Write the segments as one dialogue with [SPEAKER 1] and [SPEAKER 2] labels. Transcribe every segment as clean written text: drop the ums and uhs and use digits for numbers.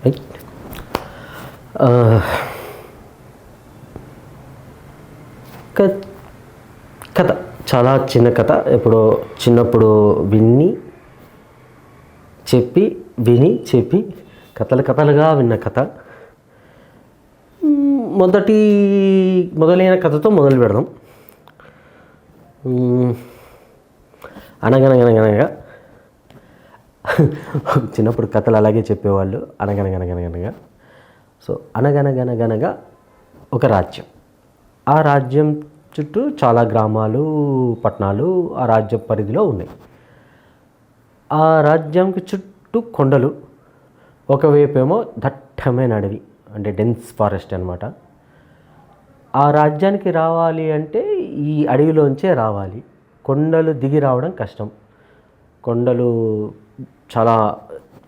[SPEAKER 1] Right. కథ చాలా చిన్న కథ. ఎప్పుడో చిన్నప్పుడు చెప్పి కథలుగా విన్న కథ. మొదలైన కథతో మొదలు పెడదాం. అనగనగా చిన్నప్పుడు కథలు అలాగే చెప్పేవాళ్ళు. అనగనగా సో అనగనగా ఒక రాజ్యం. ఆ రాజ్యం చుట్టూ చాలా గ్రామాలు, పట్టణాలు ఆ రాజ్యం పరిధిలో ఉన్నాయి. ఆ రాజ్యంకి చుట్టూ కొండలు, ఒకవైపేమో దట్టమైన అడవి, అంటే డెన్స్ ఫారెస్ట్ అనమాట. ఆ రాజ్యానికి రావాలి అంటే ఈ అడవిలోంచే రావాలి. కొండలు దిగి రావడం కష్టం. కొండలు చాలా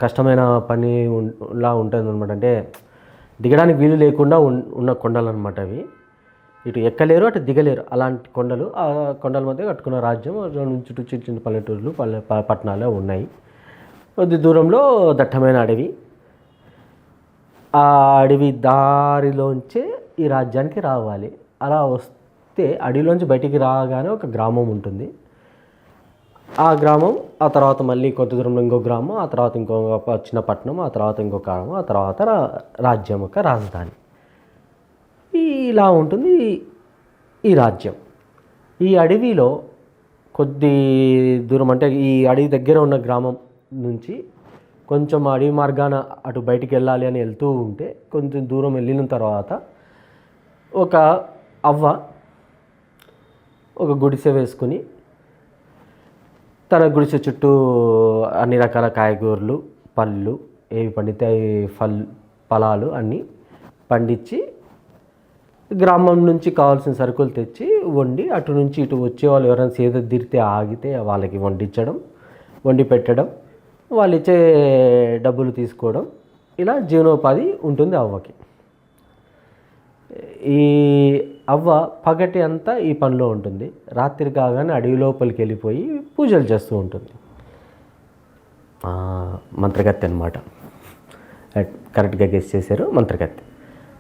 [SPEAKER 1] కష్టమైన పనిలా ఉంటుంది అనమాట. అంటే దిగడానికి వీలు లేకుండా ఉన్న కొండలు అనమాట అవి. ఇటు ఎక్కలేరు, అటు దిగలేరు. అలాంటి కొండలు. ఆ కొండల మధ్య కట్టుకున్న రాజ్యం. చుట్టూ చిన్న పల్లెటూర్లు, పట్టణాలు ఉన్నాయి. కొద్ది దూరంలో దట్టమైన అడవి. ఆ అడవి దారిలోంచే ఈ రాజ్యానికి రావాలి. అలా వస్తే అడవిలోంచి బయటికి రాగానే ఒక గ్రామం ఉంటుంది. ఆ గ్రామం, ఆ తర్వాత మళ్ళీ కొంత దూరంలో ఇంకో గ్రామం, ఆ తర్వాత ఇంకొక చిన్న పట్టణం, ఆ తర్వాత ఇంకొక గ్రామం, ఆ తర్వాత రాజ్యం యొక్క రాజధాని. ఇలా ఉంటుంది ఈ రాజ్యం. ఈ అడవిలో కొద్ది దూరం, అంటే ఈ అడవి దగ్గర ఉన్న గ్రామం నుంచి కొంచెం అడవి మార్గాన అటు బయటికి వెళ్ళాలి అని వెళ్తూ ఉంటే, కొంచెం దూరం వెళ్ళిన తర్వాత ఒక అవ్వ ఒక గుడిసె వేసుకుని తన గుడిసె చుట్టూ అన్ని రకాల కాయగూరలు, పళ్ళు, ఏవి పండితే ఫలాలు అన్నీ పండించి గ్రామం నుంచి కావాల్సిన సరుకులు తెచ్చి వండి, అటు నుంచి ఇటు వచ్చేవాళ్ళు ఎవరైనా సేద తీరితే ఆగితే వాళ్ళకి వండి పెట్టడం, వాళ్ళు ఇచ్చే డబ్బులు తీసుకోవడం, ఇలా జీవనోపాధి ఉంటుంది అవ్వకి. ఈ అవ్వ పగటి అంతా ఈ పనిలో ఉంటుంది. రాత్రి కాగానే అడవి లోపలికి వెళ్ళిపోయి పూజలు చేస్తూ ఉంటుంది. మంత్రగత్తె అనమాట. కరెక్ట్గా గెస్ చేశారు, మంత్రగత్తె.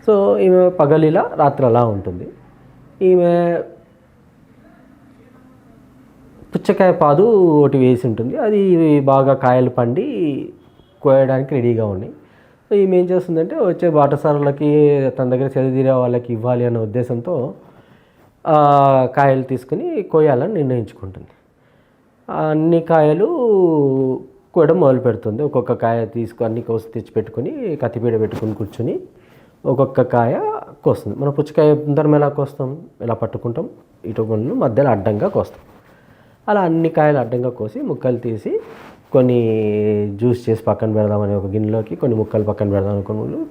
[SPEAKER 1] సో ఈమె పగలిలా, రాత్రి అలా ఉంటుంది. ఈమె పుచ్చకాయ పాదు ఒకటి వేసి ఉంటుంది. అది బాగా కాయలు పండి కోయడానికి రెడీగా ఉన్నాయి. సో ఈమె ఏం చేస్తుందంటే వచ్చే బాటసారులకి, తన దగ్గర చదివిరే వాళ్ళకి ఇవ్వాలి అనే ఉద్దేశంతో కాయలు తీసుకుని కోయాలని నిర్ణయించుకుంటుంది. అన్ని కాయలు కోయడం మొదలు పెడుతుంది. ఒక్కొక్క కాయ అన్ని కోసి తెచ్చిపెట్టుకొని కత్తిపీడ పెట్టుకుని కూర్చొని ఒక్కొక్క కాయ కోస్తుంది. మనం పుచ్చకాయ అందరం ఎలా కోస్తాం, ఎలా పట్టుకుంటాం, ఇటు మధ్యలో అడ్డంగా కోస్తాం. అలా అన్ని కాయలు అడ్డంగా కోసి ముక్కలు తీసి కొన్ని జ్యూస్ చేసి పక్కన పెడదామని ఒక గిన్నెలోకి కొన్ని ముక్కలు పక్కన పెడదామని కొన్ని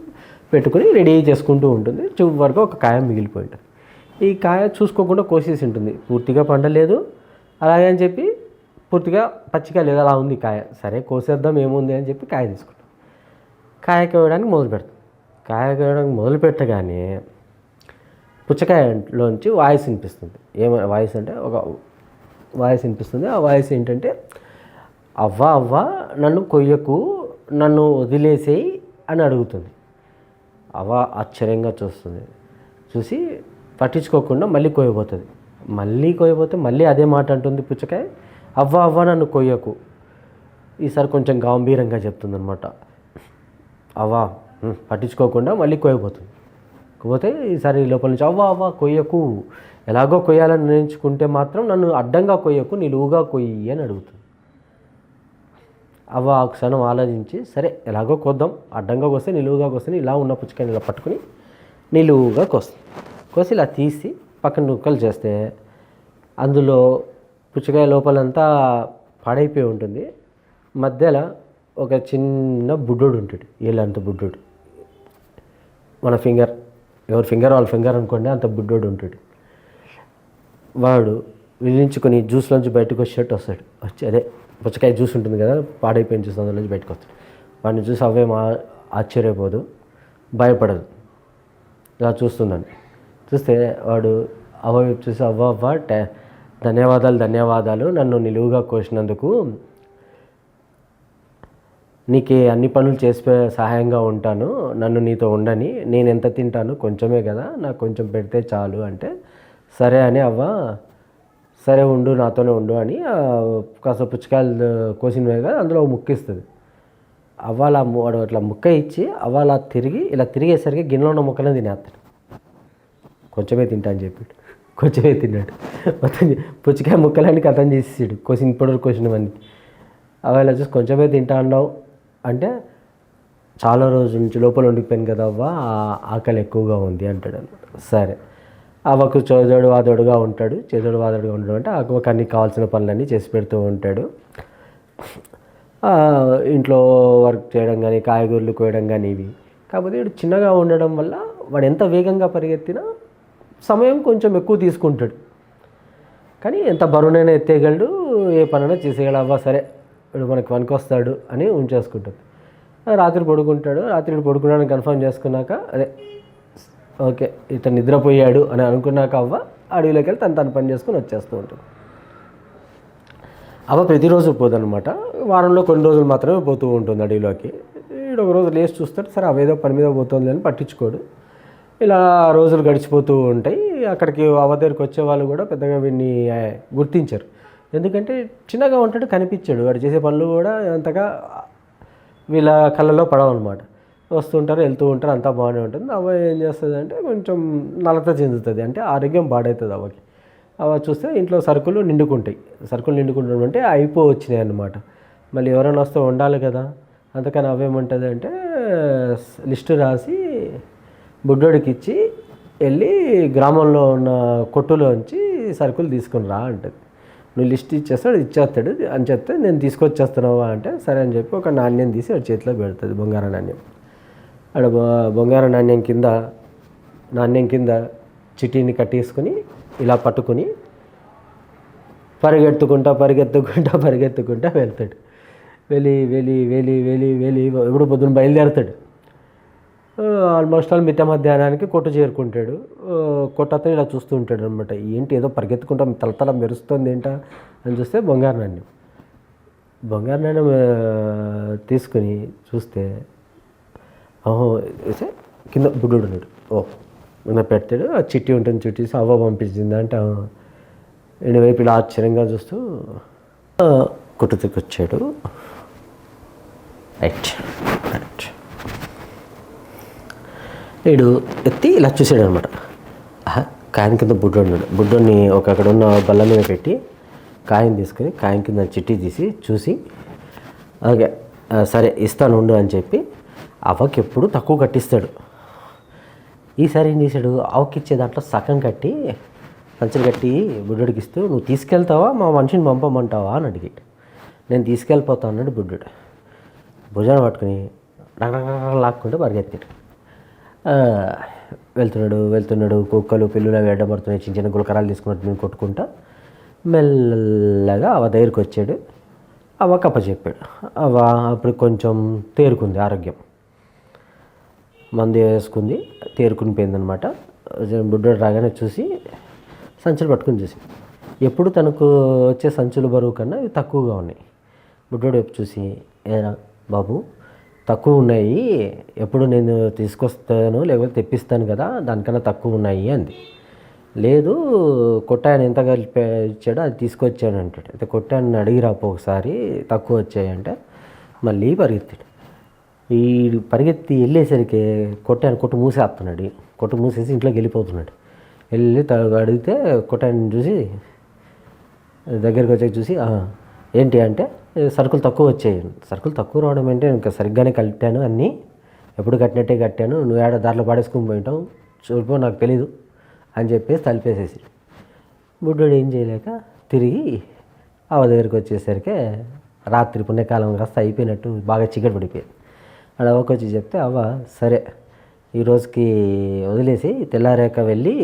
[SPEAKER 1] పెట్టుకుని రెడీ చేసుకుంటూ ఉంటుంది. చివరికి ఒక కాయ మిగిలిపోయి ఉంటుంది. ఈ కాయ చూసుకోకుండా కోసేసి ఉంటుంది. పూర్తిగా పండలేదు అలాగే అని చెప్పి, పూర్తిగా పచ్చిగా లేదు, అలా ఉంది కాయ. సరే కోసేద్దాం ఏముంది అని చెప్పి కాయ తీసుకుంటాం. కాయ కోయడానికి మొదలు పెడతాం. కాయ కోయడానికి మొదలు పెట్టగానే పుచ్చకాయలోంచి వాయిస్ వినిపిస్తుంది. వాయిస్ అంటే ఒక వాయిస్ వినిపిస్తుంది. ఆ వాయిస్ ఏంటంటే, అవ్వ నన్ను కొయ్యకు, నన్ను వదిలేసేయి అని అడుగుతుంది. అవ్వ ఆశ్చర్యంగా చూసి పట్టించుకోకుండా మళ్ళీ కోయబోతుంది. మళ్ళీ అదే మాట అంటుంది పుచ్చకాయ, అవ్వ నన్ను కొయ్యకు. ఈసారి కొంచెం గంభీరంగా చెప్తుంది అనమాట. అవ్వ పట్టించుకోకుండా మళ్ళీ కోయబోతుంది. పోతే ఈసారి లోపల నుంచి అవ్వ కొయ్యకు, ఎలాగో కొయ్యాలని నిర్ణయించుకుంటే మాత్రం నన్ను అడ్డంగా కొయ్యకు, నిలువుగా కొయ్యి అని అడుగుతుంది. అవ్వ ఆ క్షణం ఆలోచించి, సరే ఎలాగో కోద్దాం, అడ్డంగా కోస్తే నిలువుగా కోస్తే, ఇలా ఉన్న పుచ్చకాయని ఇలా పట్టుకుని నిలువుగా కోసి ఇలా తీసి పక్కన ముక్కలు చేస్తే అందులో పుచ్చకాయ లోపలంతా పాడైపోయి ఉంటుంది. మధ్యలో ఒక చిన్న బుడ్డోడు ఉంటాడు, ఏళ్ళంత బుడ్డోడు. మన ఫింగర్, ఎవరి ఫింగర్ వాళ్ళ ఫింగర్ అనుకోండి, అంత బుడ్డోడు ఉంటాడు. వాడు విధించుకొని జ్యూస్లోంచి బయటకు వచ్చేటట్టు వస్తాడు. అదే పుచ్చకాయ జ్యూస్ ఉంటుంది కదా, పాడైపోయిన జ్యూస్, అందులోంచి బయటకు వస్తాడు. వాడిని చూసి అవ్వేం ఆశ్చర్యపోదు, భయపడదు, ఇలా చూస్తుందండి. చూస్తే వాడు అవ్వ చూసి, అవ్వ ధన్యవాదాలు నన్ను నిలువుగా కోసినందుకు. నీకు అన్ని పనులు చేసి సహాయంగా ఉంటాను, నన్ను నీతో ఉండని, నేను ఎంత తింటాను కొంచెమే కదా, నాకు కొంచెం పెడితే చాలు అంటే సరే అని అవ్వ సరే ఉండు నాతోనే ఉండు అని కాస్త పుచ్చకాయలు కోసినవే కదా అందులో ముక్కిస్తుంది. అవ్వాల వాడు అట్లా ముక్క ఇచ్చి అవ్వాల ఇలా తిరిగేసరికి గిన్నెలో ఉన్న ముక్కనే తినేస్తాడు. కొంచెమే తింటా అని చెప్పాడు, కొంచెమే తిన్నాడు. మొత్తం పుచ్చకాయ ముక్కలన్నీ కథం చేసేసాడు ఇప్పటివరకు కోసినవన్నీ. అవ్వ ఇలా చూసి కొంచెమే తింటా అన్నావు అంటే చాలా రోజుల నుంచి లోపల ఉండిపోయాను కదా అవ్వ, ఆకలి ఎక్కువగా ఉంది అంటాడు అనమాట. సరే అవ్వకు చేదోడు వాదోడుగా ఉంటాడు. చేదోడు వాదోడుగా ఉండడం అంటే అవ్వకు అన్ని కావాల్సిన పనులన్నీ చేసి పెడుతూ ఉంటాడు. ఇంట్లో వర్క్ చేయడం కానీ కాయగూరలు కోయడం కానీ ఇవి. కాకపోతే వీడు చిన్నగా ఉండడం వల్ల వాడు ఎంత వేగంగా పరిగెత్తినా సమయం కొంచెం ఎక్కువ తీసుకుంటాడు. కానీ ఎంత బరువునైనా ఎత్తేయగలడు, ఏ పనైనా చేసేయగలడు. అవ్వ సరే వీడు మనకి పనికొస్తాడు అని ఉంచేసుకుంటాడు. రాత్రి పడుకుంటాడు. రాత్రి పడుకున్నాడని కన్ఫర్మ్ చేసుకున్నాక అదే ఓకే ఇతను నిద్రపోయాడు అని అనుకున్నాక అవ్వ అడవిలోకి వెళ్ళి తన పని చేసుకుని వచ్చేస్తూ ఉంటుంది. అవ్వ ప్రతిరోజు పోదనమాట. వారంలో కొన్ని రోజులు మాత్రమే పోతూ ఉంటుంది అడవిలోకి. వీడు ఒక రోజు లేచి చూస్తాడు, సరే అవేదో పని మీద పోతుంది అని పట్టించుకోడు. ఇలా రోజులు గడిచిపోతూ ఉంటాయి. అక్కడికి అవ్వ దగ్గరికి వచ్చే వాళ్ళు కూడా పెద్దగా వీడిని గుర్తించరు. ఎందుకంటే చిన్నగా ఉంటాడు, కనిపించాడు. వాడు చేసే పనులు కూడా అంతగా వీళ్ళ కళ్ళలో పడవన్నమాట. వస్తుంటారు, వెళ్తూ ఉంటారు, అంతా బాగానే ఉంటుంది. అవ్వ ఏం చేస్తుంది అంటే కొంచెం నలత చెందుతుంది, అంటే ఆరోగ్యం పాడవుతుంది అవ్వకి. అవ్వ చూస్తే ఇంట్లో సరుకులు నిండుకుంటాయి. సరుకులు నిండుకుంటాం అంటే వచ్చినాయి అన్నమాట. మళ్ళీ ఎవరైనా వస్తే ఉండాలి కదా, అందుకని అవేమంటుంది అంటే లిస్టు రాసి బుడ్డోడికి ఇచ్చి వెళ్ళి గ్రామంలో ఉన్న కొట్టులోంచి సరుకులు తీసుకుని రా అంటుంది. నువ్వు లిస్ట్ ఇచ్చేస్తాడు, ఇచ్చేస్తాడు అని చెప్తే నేను తీసుకొచ్చేస్తున్నావా అంటే సరే అని చెప్పి ఒక నాణ్యం తీసి వాడి చేతిలో పెడుతుంది, బంగారం నాణ్యం. ఆడ బంగారం నాణ్యం కింద చిటీని కట్టేసుకుని ఇలా పట్టుకుని పరిగెత్తుకుంటా వెళ్తాడు. వెళ్ళి ఎప్పుడు పొద్దున్న బయలుదేరుతాడు. ఆల్మోస్ట్ మిట్ట మధ్యాహ్నానికి కొట్టు చేరుకుంటాడు. కొట్టతో ఇలా చూస్తూ ఉంటాడు అనమాట. ఏంటి ఏదో పరిగెత్తుకుంటా తలతల మెరుస్తుంది ఏంటా అని చూస్తే బంగారు నాణ్యం తీసుకుని చూస్తే వేసే కింద బుడ్డోడు ఉన్నాడు. కింద పెట్టాడు. ఆ చిట్టి ఉంటుంది, చిట్టి అవ్వ పంపించింది అంటే ఈయన వైపు ఇలా ఆశ్చర్యంగా చూస్తూ కొట్టు వచ్చాడు. రైట్ వీడు ఎత్తి ఇలా చూసాడు అనమాట. కాయం కింద బుడ్డోడిని అక్కడ ఉన్న బల్ల మీద పెట్టి కాయం తీసుకుని కాయం కింద చిట్టి తీసి చూసి ఓకే సరే ఇస్తాను ఉండు అని చెప్పి అవ్వకి ఎప్పుడు తక్కువ కట్టిస్తాడు. ఈసారి ఏం చేశాడు, ఆవుకి ఇచ్చే దాంట్లో సగం కట్టి సంచులు కట్టి బుడ్డోడికి ఇస్తూ నువ్వు తీసుకెళ్తావా మా మనిషిని పంపమంటావా అని అడిగాడు. నేను తీసుకెళ్ళిపోతా అన్నాడు బుడ్డోడు. భుజాన్ని పట్టుకుని లాక్కుంటూ పరిగెత్తాడు. వెళ్తున్నాడు. కుక్కలు పిల్లులు అవి అడ్డపడుతున్నాయి. చిన్న చిన్న గులకరాలు తీసుకున్నట్టు నేను కొట్టుకుంటా మెల్లగా అవ్వ దగ్గరికి వచ్చాడు. అవ్వ కప్పచెప్పాడు. అవ్వ అప్పుడు కొంచెం తేరుకుంది, ఆరోగ్యం మందు వేసుకుంది, తేరుకుని పోయిందనమాట. బుడ్డోడు రాగానే చూసి సంచులు పట్టుకుని చూసి ఎప్పుడు తనకు వచ్చే సంచులు బరువు కన్నా ఇవి తక్కువగా ఉన్నాయి. బుడ్డోడు వైపు చూసి ఏరా బాబు తక్కువ ఉన్నాయి, ఎప్పుడు నేను తీసుకొస్తాను లేకపోతే తెప్పిస్తాను కదా, దానికన్నా తక్కువ ఉన్నాయి అంది. లేదు కొట్టాయని ఎంత కలిపి ఇచ్చాడో అది తీసుకొచ్చాను అంటాడు. అయితే కొట్టాయని అడిగి రాపో ఒకసారి తక్కువ వచ్చాయంటే మళ్ళీ పరిగెత్తాడు. ఈ పరిగెత్తి వెళ్ళేసరికి కొట్టు మూసేస్తున్నాడు. కొట్టు మూసేసి ఇంట్లోకి వెళ్ళిపోతున్నాడు. వెళ్ళి అడిగితే కొట్టాయని చూసి దగ్గరికి వచ్చాక చూసి ఏంటి అంటే సరుకులు తక్కువ వచ్చాయి. సరుకులు తక్కువ రావడం అంటే ఇంకా సరిగ్గానే కట్టాను, అన్నీ ఎప్పుడు కట్టినట్టే కట్టాను, నువ్వు ఏడ దాంట్లో పడేసుకుని పోయింటావు చూడిపో నాకు తెలీదు అని చెప్పేసి తలిపేసేసి బుడ్డోడు ఏం చేయలేక తిరిగి అవ్వ దగ్గరికి వచ్చేసరికి రాత్రి పుణ్యకాలం కాస్త అయిపోయినట్టు బాగా చీకటి పడిపోయింది. ఆడ అవ్వకి వచ్చి చెప్తే అవ్వ సరే ఈరోజుకి వదిలేసి తెల్లారాక వెళ్ళి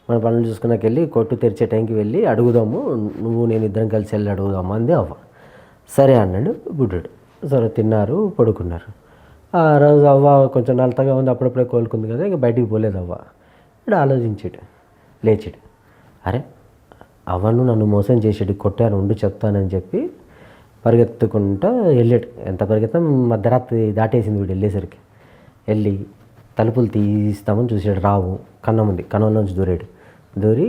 [SPEAKER 1] మన పనులు చూసుకున్నాక వెళ్ళి కొట్టు తెరిచే టైంకి వెళ్ళి అడుగుదాము, నువ్వు నేను ఇద్దరం కలిసి వెళ్ళి అడుగుదాము అంది అవ్వ. సరే అన్నాడు బుడ్డోడు. సరే తిన్నారు, పడుకున్నారు. ఆ రోజు అవ్వ కొంచెం నలతగా ఉంది, అప్పుడప్పుడే కోలుకుంది కదా, ఇక బయటికి పోలేదు అవ్వ. ఇక్కడ ఆలోచించాడు, లేచాడు. అరే అవ్వను నన్ను మోసం చేసాడు, కొట్టాను ఉండు చెప్తానని చెప్పి పరిగెత్తుకుంటూ వెళ్ళాడు. ఎంత పరిగెత్తాం, మధ్యరాత్రి దాటేసింది వీడు వెళ్ళేసరికి. వెళ్ళి తలుపులు తీస్తామని చూసాడు, రావు. కన్నంలోంచి దూరి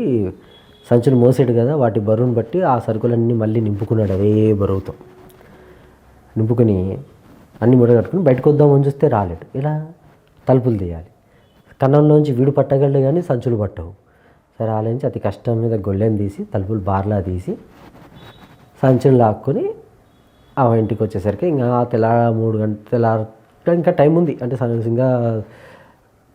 [SPEAKER 1] సంచులు మోసాడు కదా, వాటి బరువును బట్టి ఆ సరుకులన్నీ మళ్ళీ నింపుకున్నాడు. అదే బరువుతో నింపుకుని అన్ని ముడగట్టుకుని బయటకు వద్దామని చూస్తే రాలేడు. ఇలా తలుపులు తీయాలి. కన్నంలోంచి వీడు పట్టగలడు కానీ సంచులు పట్టవు. సరే ఆలోచించి అతి కష్టం మీద గొళ్ళెం తీసి తలుపులు బార్లా తీసి సంచులు లాక్కొని ఆ ఇంటికి వచ్చేసరికి ఇంకా 3 గంటల ఇంకా టైం ఉంది. అంటే ఇంకా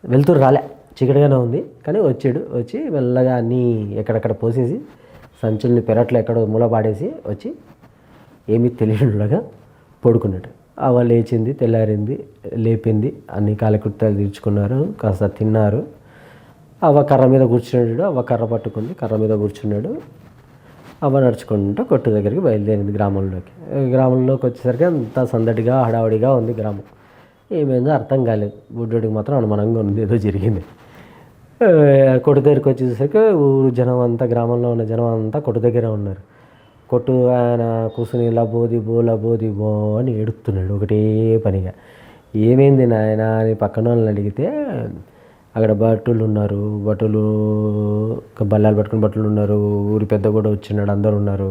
[SPEAKER 1] వెళ్తురు రాలే, చీకటిగానే ఉంది. కానీ వచ్చి మెల్లగా అన్నీ ఎక్కడెక్కడ పోసేసి సంచుల్ని పెరట్లో ఎక్కడో మూల పాడేసి వచ్చి ఏమీ తెలియనులాగా పడుకున్నాడు. అవ్వ లేచింది, తెల్లారింది, లేపింది, అన్ని కాలకృత్యాలు తీర్చుకున్నారు, కాస్త తిన్నారు. అవ్వ కర్ర మీద కూర్చున్నాడు. అవ్వ కర్ర పట్టుకుంది, కర్ర మీద కూర్చున్నాడు. అవ్వ నడుచుకుంటూ కొట్టు దగ్గరికి బయలుదేరింది గ్రామంలోకి వచ్చేసరికి అంతా సందడిగా హడావుడిగా ఉంది గ్రామం. ఏమైందో అర్థం కాలేదు. బుడ్డోడికి మాత్రం అనుమానంగా ఉంది, ఏదో జరిగింది. కొట్టు దగ్గరికి వచ్చేసరికి ఊరు జనం అంతా, గ్రామంలో ఉన్న జనం అంతా కొట్టు దగ్గరే ఉన్నారు. కొట్టు ఆయన కూర్చుని లబోది బో అని ఏడుస్తున్నాడు ఒకటే పనిగా. ఏమైంది నాయన అని పక్కన వాళ్ళని అడిగితే అక్కడ భటులు ఉన్నారు, బల్లాలు పట్టుకుని భటులు ఉన్నారు, ఊరి పెద్ద కూడా వచ్చినాడు, అందరు ఉన్నారు.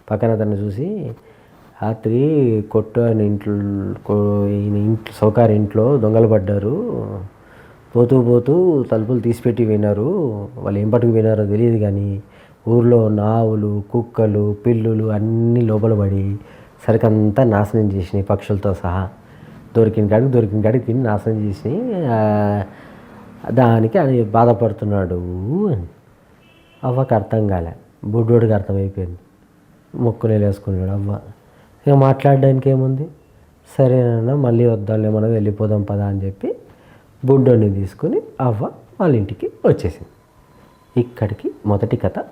[SPEAKER 1] పక్కన అతన్ని చూసి, రాత్రి కొట్టు ఆయన ఈయన సౌకార్య ఇంట్లో దొంగలు పడ్డారు, పోతూ తలుపులు తీసిపెట్టి విన్నారు. వాళ్ళు ఏం పట్టుకు వినారో తెలియదు కానీ ఊర్లో ఆవులు, కుక్కలు, పిల్లులు అన్నీ లోపల పడి సరికంతా నాశనం చేసినాయి, పక్షులతో సహా. దొరికిన కాడికి తిని నాశనం చేసినాయి. దానికి ఆయన బాధపడుతున్నాడు అని అవ్వకి అర్థం కాలే. బుడ్డోడికి అర్థమైపోయింది. మొక్కునేలు వేసుకున్నాడు. అవ్వ ఇక మాట్లాడడానికి ఏముంది, సరేనన్నా మళ్ళీ వద్దాంలే, మనం వెళ్ళిపోదాం పదా అని చెప్పి బుడ్డోడిని తీసుకుని అవ్వ వాళ్ళ ఇంటికి వచ్చేసింది. ఇక్కడికి మొదటి కథ